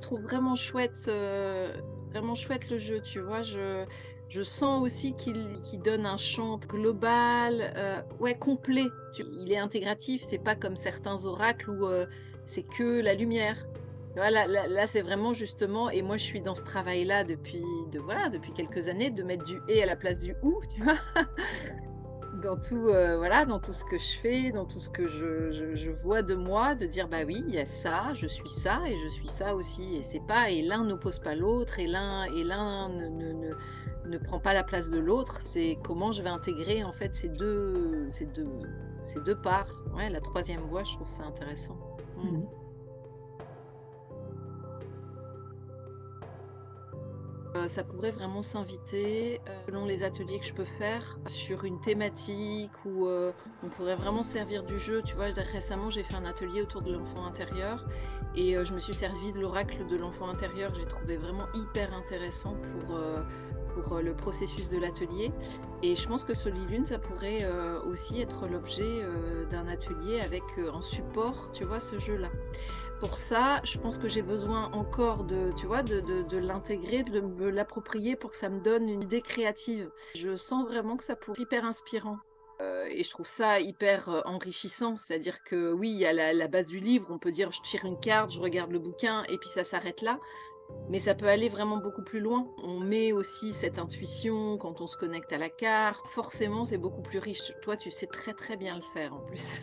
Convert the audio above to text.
trouve vraiment chouette le jeu, tu vois? Je sens aussi qu'il donne un champ global, ouais, complet. Il est intégratif, c'est pas comme certains oracles où, c'est que la lumière. Tu vois? Là, c'est vraiment justement et moi, je suis dans ce travail-là depuis quelques années, de mettre du «et» à la place du «ou», tu vois? Dans tout, voilà, dans tout ce que je fais, dans tout ce que je vois de moi, de dire: «Bah oui, il y a ça, je suis ça et je suis ça aussi» et c'est pas et l'un n'oppose pas l'autre et l'un ne prend pas la place de l'autre. C'est comment je vais intégrer en fait ces deux parts. Ouais, la troisième voie, je trouve ça intéressant. Mmh. Mmh. Ça pourrait vraiment s'inviter, selon les ateliers que je peux faire, sur une thématique où, on pourrait vraiment servir du jeu. Tu vois? Récemment, j'ai fait un atelier autour de l'enfant intérieur et je me suis servie de l'oracle de l'enfant intérieur que j'ai trouvé vraiment hyper intéressant pour le processus de l'atelier et je pense que Solilune, ça pourrait, aussi être l'objet, d'un atelier avec, en support, tu vois, ce jeu-là. Pour ça, je pense que j'ai besoin encore de tu vois, de l'intégrer, de me l'approprier pour que ça me donne une idée créative. Je sens vraiment que ça pourrait être hyper inspirant, et je trouve ça hyper, enrichissant. C'est-à-dire que oui, il y a la base du livre, on peut dire: «Je tire une carte, je regarde le bouquin» et puis ça s'arrête là. Mais ça peut aller vraiment beaucoup plus loin. On met aussi cette intuition quand on se connecte à la carte. Forcément, c'est beaucoup plus riche. Toi, tu sais très, très bien le faire en plus.